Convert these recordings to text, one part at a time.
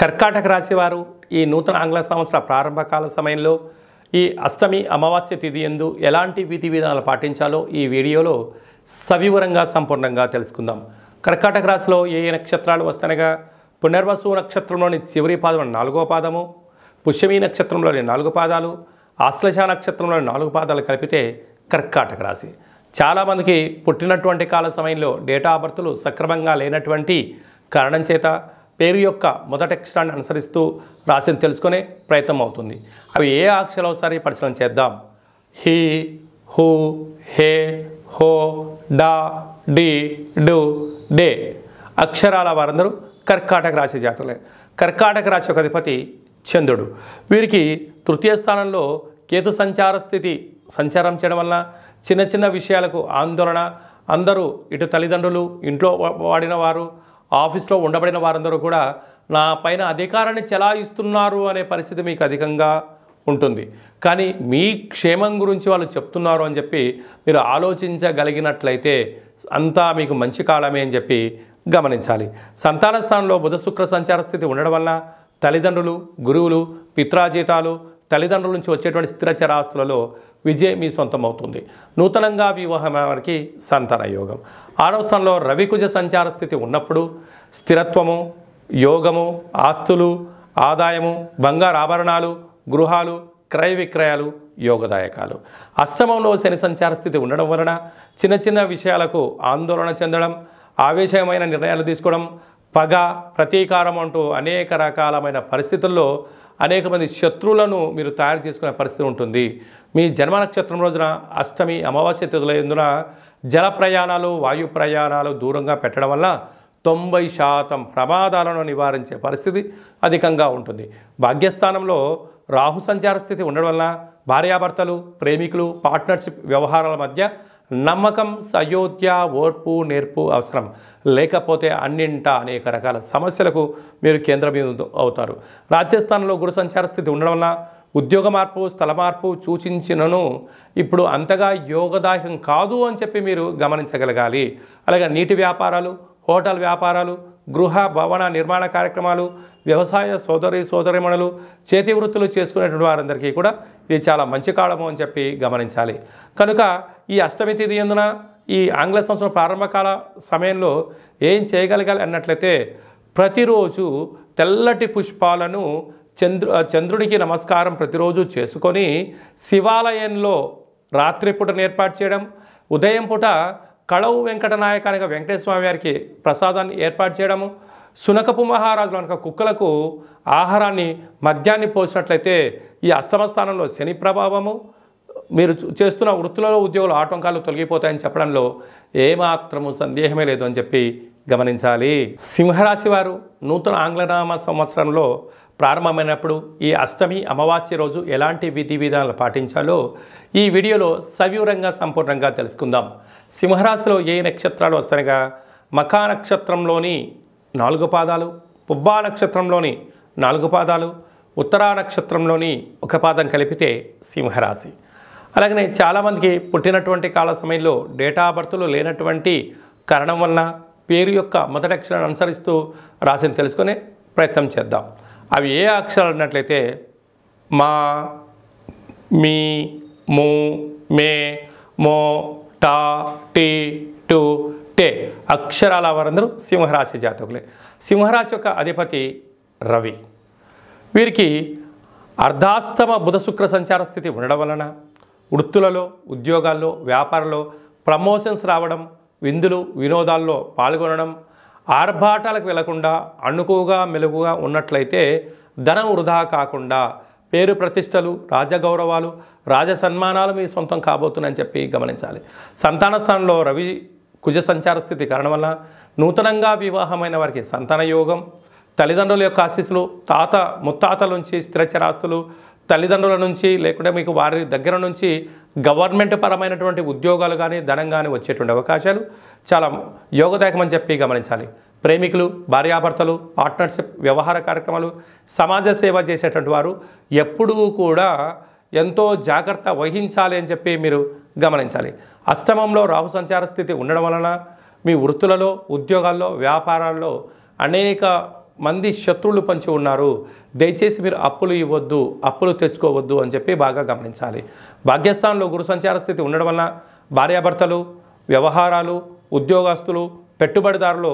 కర్కాటక రాశి వారు ఈ నూతన ఆంగ్ల సంవత్సర ప్రారంభకాల సమయంలో ఈ అష్టమి అమావాస్య తిథి యందు ఎలాంటి విధి విధానాలు పాటించాలో ఈ వీడియోలో సవివరంగా సంపూర్ణంగా తెలుసుకుందాం. కర్కాటక రాశిలో ఏ ఏ నక్షత్రాలు వస్తానగా పునర్వసు నక్షత్రంలోని చివరి పాదం 4వ పాదము, పుష్యమి నక్షత్రంలోని 4 పాదాలు, ఆశ్లేష నక్షత్రంలోని 4 పాదాలు కలిపితే కర్కాటక రాశి. చాలామందికి పుట్టినటువంటి కాల సమయంలో డేటా ఆఫ్ బర్త్లు సక్రమంగా లేనటువంటి కారణం చేత పేరు యొక్క మొదటి అక్షరాన్ని అనుసరిస్తూ రాశిని తెలుసుకునే ప్రయత్నం అవుతుంది. అవి ఏ అక్షరాలు ఒకసారి పరిశీలన చేద్దాం. హి, హు, హే, హో, డా, డి, డు, డే అక్షరాల వారందరూ కర్కాటక రాశి జాతకులే. కర్కాటక రాశి యొక్క అధిపతి చంద్రుడు. వీరికి తృతీయ స్థానంలో కేతు సంచార స్థితి సంచారం చేయడం వలన చిన్న చిన్న విషయాలకు ఆందోళన, అందరూ ఇటు తల్లిదండ్రులు, ఇంట్లో వాడిన వారు, ఆఫీస్లో ఉండబడిన వారందరూ కూడా నా పైన అధికారాన్ని చెలాయిస్తున్నారు అనే పరిస్థితి మీకు అధికంగా ఉంటుంది. కానీ మీ క్షేమం గురించి వాళ్ళు చెప్తున్నారు అని చెప్పి మీరు ఆలోచించగలిగినట్లయితే అంతా మీకు మంచి కాలమే అని చెప్పి గమనించాలి. సంతాన స్థానంలో బుధ శుక్ర సంచార స్థితి ఉండడం వల్ల తల్లిదండ్రులు, గురువులు, పిత్రాజీతాలు, తల్లిదండ్రుల నుంచి వచ్చేటువంటి స్థిరచర ఆస్తులలో విజయం మీ సొంతం అవుతుంది. నూతనంగా వివాహమైన వారికి సంతాన యోగం. 6వ స్థానంలో రవికుజ సంచార స్థితి ఉన్నప్పుడు స్థిరత్వము, యోగము, ఆస్తులు, ఆదాయము, బంగారు ఆభరణాలు, గృహాలు, క్రయ విక్రయాలు యోగదాయకాలు. అష్టమంలో శని సంచార స్థితి ఉండడం వలన చిన్న చిన్న విషయాలకు ఆందోళన చెందడం, ఆవేశమైన నిర్ణయాలు తీసుకోవడం, పగ, ప్రతీకారం అంటూ అనేక రకాలమైన పరిస్థితుల్లో అనేక మంది శత్రువులను మీరు తయారు చేసుకునే పరిస్థితి ఉంటుంది. మీ జన్మ నక్షత్రం రోజున అష్టమి అమావాస్య తిథులందున జల ప్రయాణాలు, వాయు ప్రయాణాలు దూరంగా పెట్టడం వల్ల 90% ప్రమాదాలను నివారించే పరిస్థితి అధికంగా ఉంటుంది. భాగ్యస్థానంలో రాహు సంచార స్థితి ఉండడం వల్ల భార్యాభర్తలు, ప్రేమికులు, పార్ట్నర్షిప్ వ్యవహారాల మధ్య నమ్మకం, సయోధ్య, ఓర్పు, నేర్పు అవసరం. లేకపోతే అన్నింటా అనేక రకాల సమస్యలకు మీరు కేంద్రబిందు అవుతారు. రాజ్యస్థానంలో గురు సంచార స్థితి ఉండడం వల్ల ఉద్యోగ మార్పు, స్థల మార్పు సూచించినను ఇప్పుడు అంతగా యోగదాయకం కాదు అని చెప్పి మీరు గమనించగలగాలి. అలాగే నీటి వ్యాపారాలు, హోటల్ వ్యాపారాలు, గృహ భవన నిర్మాణ కార్యక్రమాలు, వ్యవసాయ సోదరిమణులు, చేతి వృత్తులు చేసుకునేటువంటి వారందరికీ కూడా ఇది చాలా మంచి కాలము అని చెప్పి గమనించాలి. కనుక ఈ అష్టమి తిథి యందున ఈ ఆంగ్ల సంవత్సరం ప్రారంభకాల సమయంలో ఏం చేయగలగాలి అన్నట్లయితే ప్రతిరోజు తెల్లటి పుష్పాలను చంద్రుడికి నమస్కారం ప్రతిరోజు చేసుకొని శివాలయంలో రాత్రిపూటను ఏర్పాటు చేయడం, ఉదయం పూట కళవు వెంకటనాయకానిగా వెంకటేశ్వర స్వామి వారికి ప్రసాదాన్ని ఏర్పాటు చేయడము, శునకపు మహారాజులు అనక కుక్కలకు ఆహారాన్ని మద్యాన్ని పోసినట్లయితే ఈ అష్టమ స్థానంలో శని ప్రభావము, మీరు చేస్తున్న వృత్తులలో ఉద్యోగులు ఆటంకాలు తొలగిపోతాయని చెప్పడంలో ఏమాత్రము సందేహమే లేదు అని చెప్పి గమనించాలి. సింహరాశి వారు నూతన ఆంగ్లనామ సంవత్సరంలో ప్రారంభమైనప్పుడు ఈ అష్టమి అమావాస్య రోజు ఎలాంటి విధి విధానాలు పాటించాలో ఈ వీడియోలో సవివరంగా సంపూర్ణంగా తెలుసుకుందాం. సింహరాశిలో ఏ నక్షత్రాలు వస్తాయనగా మఖా నక్షత్రంలోని 4 పాదాలు, పుబ్బా నక్షత్రంలోని 4 పాదాలు, ఉత్తరా నక్షత్రంలోని 1 పాదం కలిపితే సింహరాశి. అలాగనే చాలామందికి పుట్టినటువంటి కాల సమయంలో డేటా ఆఫ్ బర్త్లు లేనటువంటి కారణం వలన పేరు యొక్క మొదటి అక్షరాన్ని అనుసరిస్తూ రాశిని తెలుసుకునే ప్రయత్నం చేద్దాం. అవి ఏ అక్షరాలు అన్నట్లయితే మా, మీ, ము, మే, మో, టా, టీ, టు, టే అక్షరాల వారందరూ సింహరాశి జాతకులే. సింహరాశి యొక్క అధిపతి రవి. వీరికి అర్ధాష్టమ బుధ శుక్ర సంచార స్థితి ఉండడం వలన వృత్తులలో, ఉద్యోగాల్లో, వ్యాపారంలో ప్రమోషన్స్ రావడం, విందులు వినోదాల్లో పాల్గొనడం, ఆర్భాటాలకు వెళ్లకుండా అణుకుగా మెలుగుగా ఉన్నట్లయితే ధనం వృధా కాకుండా పేరు ప్రతిష్టలు, రాజగౌరవాలు, రాజ సన్మానాలు మీ సొంతం కాబోతున్నాయని చెప్పి గమనించాలి. సంతాన స్థానంలో రవి కుజ సంచార స్థితి కారణం వల్ల నూతనంగా వివాహమైన వారికి సంతాన యోగం, తల్లిదండ్రుల యొక్క ఆశీస్సులు, ముత్తాతల నుంచి స్థిరచరాస్తులు, తల్లిదండ్రుల నుంచి లేకుంటే మీకు వారి దగ్గర నుంచి గవర్నమెంట్ పరమైనటువంటి ఉద్యోగాలు కానీ ధనం కానీ వచ్చేటువంటి అవకాశాలు చాలా యోగదాయకమని చెప్పి గమనించాలి. ప్రేమికులు, భార్యాభర్తలు, పార్ట్నర్షిప్ వ్యవహార కార్యక్రమాలు, సమాజ సేవ చేసేటువంటి వారు ఎప్పుడూ కూడా ఎంతో జాగ్రత్త వహించాలి అని చెప్పి మీరు గమనించాలి. అష్టమంలో రాహు సంచార స్థితి ఉండడం వలన మీ వృత్తులలో, ఉద్యోగాల్లో, వ్యాపారాల్లో అనేక మంది శత్రువులు పంచి ఉన్నారు. దయచేసి మీరు అప్పులు ఇవ్వద్దు, అప్పులు తెచ్చుకోవద్దు అని చెప్పి బాగా గమనించాలి. భాగ్యస్థానంలో గురు సంచార స్థితి ఉండడం వలన భార్యాభర్తలు, వ్యవహారాలు, ఉద్యోగస్తులు, పెట్టుబడిదారులు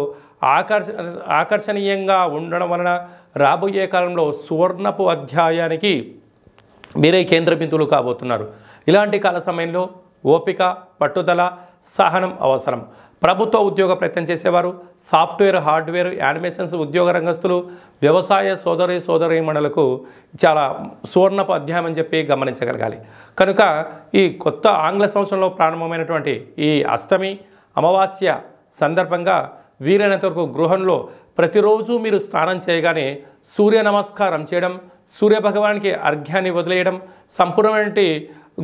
ఆకర్షణీయంగా ఉండడం వలన రాబోయే కాలంలో సువర్ణపు అధ్యాయానికి మీరే కేంద్ర బిందువులు కాబోతున్నారు. ఇలాంటి కాల సమయంలో ఓపిక, పట్టుదల, సహనం అవసరం. ప్రభుత్వ ఉద్యోగ ప్రయత్నం చేసేవారు, సాఫ్ట్వేర్, హార్డ్వేర్, యానిమేషన్స్ ఉద్యోగ రంగస్తులు, వ్యవసాయ సోదరీమణులకు చాలా సువర్ణపు అధ్యాయం అని చెప్పి గమనించగలగాలి. కనుక ఈ కొత్త ఆంగ్ల సంవత్సరంలో ప్రారంభమైనటువంటి ఈ అష్టమి అమావాస్య సందర్భంగా వీలైనంత వరకు గృహంలో ప్రతిరోజు మీరు స్నానం చేయగానే సూర్య నమస్కారం చేయడం, సూర్యభగవానికి అర్ఘ్యాన్ని వదిలేయడం, సంపూర్ణమైన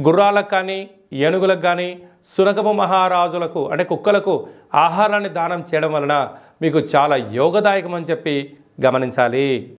గుర్రాలకు కానీ, ఏనుగులకు కానీ, సునకపు మహారాజులకు అంటే కుక్కలకు ఆహారాన్ని దానం చేయడం వలన మీకు చాలా యోగదాయకం అని చెప్పి గమనించాలి.